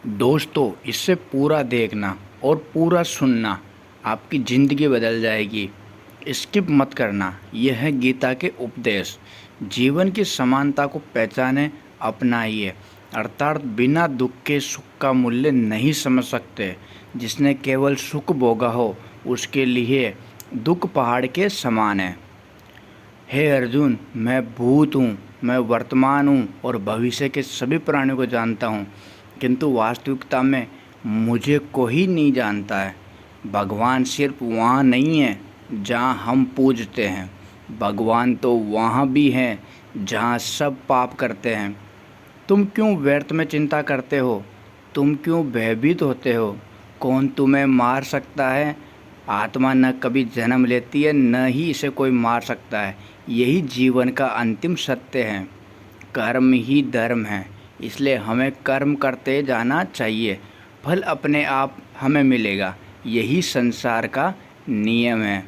दोस्तों, इससे पूरा देखना और पूरा सुनना, आपकी ज़िंदगी बदल जाएगी। स्किप मत करना। यह है गीता के उपदेश। जीवन की समानता को पहचाने, अपनाइए। अर्थात बिना दुख के सुख का मूल्य नहीं समझ सकते। जिसने केवल सुख भोगा हो, उसके लिए दुख पहाड़ के समान है। हे अर्जुन, मैं भूत हूँ, मैं वर्तमान हूँ और भविष्य के सभी प्राणियों को जानता हूँ, किंतु वास्तविकता में मुझे कोई नहीं जानता है। भगवान सिर्फ वहाँ नहीं है जहाँ हम पूजते हैं, भगवान तो वहाँ भी हैं जहाँ सब पाप करते हैं। तुम क्यों व्यर्थ में चिंता करते हो? तुम क्यों भयभीत होते हो? कौन तुम्हें मार सकता है? आत्मा न कभी जन्म लेती है, न ही इसे कोई मार सकता है। यही जीवन का अंतिम सत्य है। कर्म ही धर्म है, इसलिए हमें कर्म करते जाना चाहिए। फल अपने आप हमें मिलेगा। यही संसार का नियम है।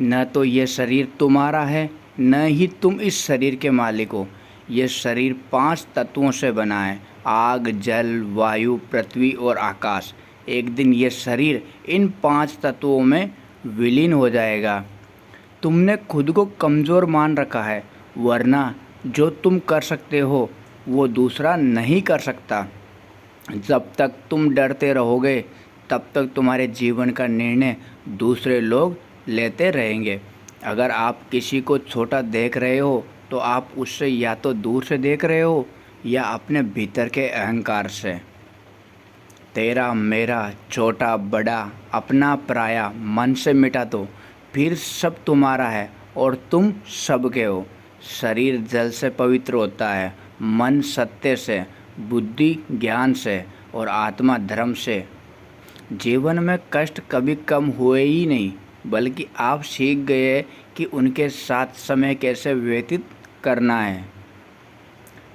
न तो ये शरीर तुम्हारा है, न ही तुम इस शरीर के मालिक हो। यह शरीर 5 तत्वों से बना है: आग, जल, वायु, पृथ्वी और आकाश। एक दिन ये शरीर इन 5 तत्वों में विलीन हो जाएगा। तुमने खुद को कमज़ोर मान रखा है, वरना जो तुम कर सकते हो वो दूसरा नहीं कर सकता। जब तक तुम डरते रहोगे, तब तक तुम्हारे जीवन का निर्णय दूसरे लोग लेते रहेंगे। अगर आप किसी को छोटा देख रहे हो, तो आप उससे या तो दूर से देख रहे हो या अपने भीतर के अहंकार से। तेरा मेरा, छोटा बड़ा, अपना पराया मन से मिटा दो, फिर सब तुम्हारा है और तुम सबके हो। शरीर जल से पवित्र होता है, मन सत्य से, बुद्धि ज्ञान से और आत्मा धर्म से। जीवन में कष्ट कभी कम हुए ही नहीं, बल्कि आप सीख गए कि उनके साथ समय कैसे व्यतीत करना है।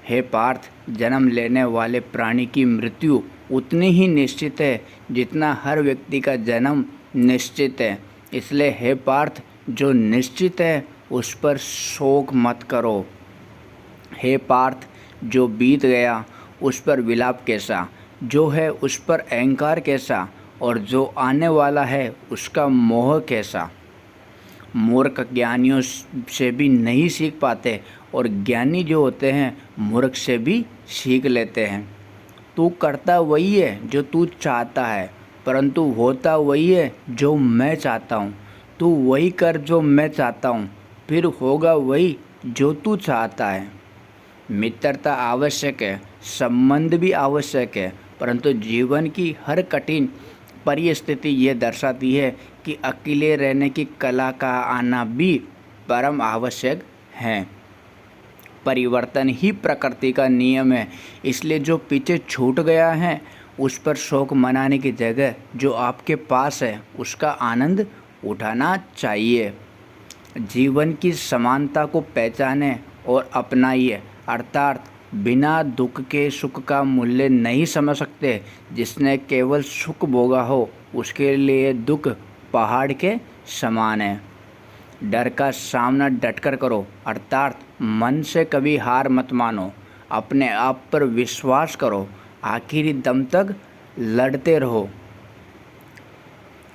हे पार्थ, जन्म लेने वाले प्राणी की मृत्यु उतनी ही निश्चित है जितना हर व्यक्ति का जन्म निश्चित है। इसलिए हे पार्थ, जो निश्चित है उस पर शोक मत करो। हे पार्थ, जो बीत गया उस पर विलाप कैसा, जो है उस पर अहंकार कैसा, और जो आने वाला है उसका मोह कैसा। मूर्ख ज्ञानियों से भी नहीं सीख पाते, और ज्ञानी जो होते हैं मूर्ख से भी सीख लेते हैं। तू करता वही है जो तू चाहता है, परंतु होता वही है जो मैं चाहता हूँ। तू वही कर जो मैं चाहता हूँ, फिर होगा वही जो तू चाहता है। मित्रता आवश्यक है, संबंध भी आवश्यक है, परंतु जीवन की हर कठिन परिस्थिति ये दर्शाती है कि अकेले रहने की कला का आना भी परम आवश्यक है। परिवर्तन ही प्रकृति का नियम है, इसलिए जो पीछे छूट गया है उस पर शोक मनाने की जगह जो आपके पास है उसका आनंद उठाना चाहिए। जीवन की समानता को पहचानें और अपनाइए। अर्थात बिना दुख के सुख का मूल्य नहीं समझ सकते। जिसने केवल सुख भोगा हो, उसके लिए दुख पहाड़ के समान है। डर का सामना डटकर करो, अर्थात मन से कभी हार मत मानो। अपने आप पर विश्वास करो, आखिरी दम तक लड़ते रहो।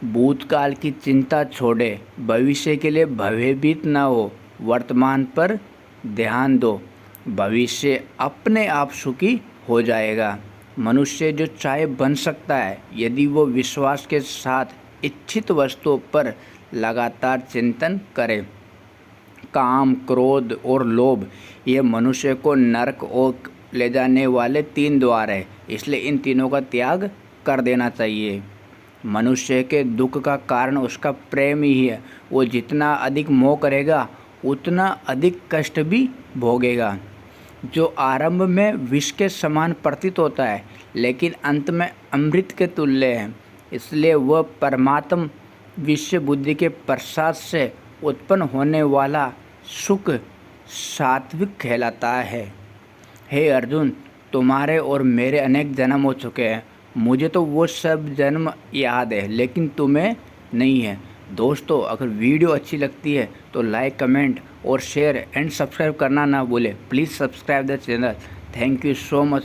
भूतकाल की चिंता छोड़े, भविष्य के लिए भयभीत न हो। वर्तमान पर ध्यान दो, भविष्य अपने आप सुखी हो जाएगा। मनुष्य जो चाहे बन सकता है, यदि वो विश्वास के साथ इच्छित वस्तुओं पर लगातार चिंतन करे। काम, क्रोध और लोभ ये मनुष्य को नरक और ले जाने वाले 3 द्वार है, इसलिए इन तीनों का त्याग कर देना चाहिए। मनुष्य के दुख का कारण उसका प्रेम ही है। वो जितना अधिक मोह करेगा, उतना अधिक कष्ट भी भोगेगा। जो आरंभ में विष के समान प्रतीत होता है, लेकिन अंत में अमृत के तुल्य है, इसलिए वह परमात्म विश्व बुद्धि के प्रसाद से उत्पन्न होने वाला सुख सात्विक कहलाता है। हे अर्जुन, तुम्हारे और मेरे अनेक जन्म हो चुके हैं। मुझे तो वो सब जन्म याद है, लेकिन तुम्हें नहीं है। दोस्तों, अगर वीडियो अच्छी लगती है तो लाइक, कमेंट और शेयर एंड सब्सक्राइब करना ना भूलें। Please subscribe the channel. Thank you so much.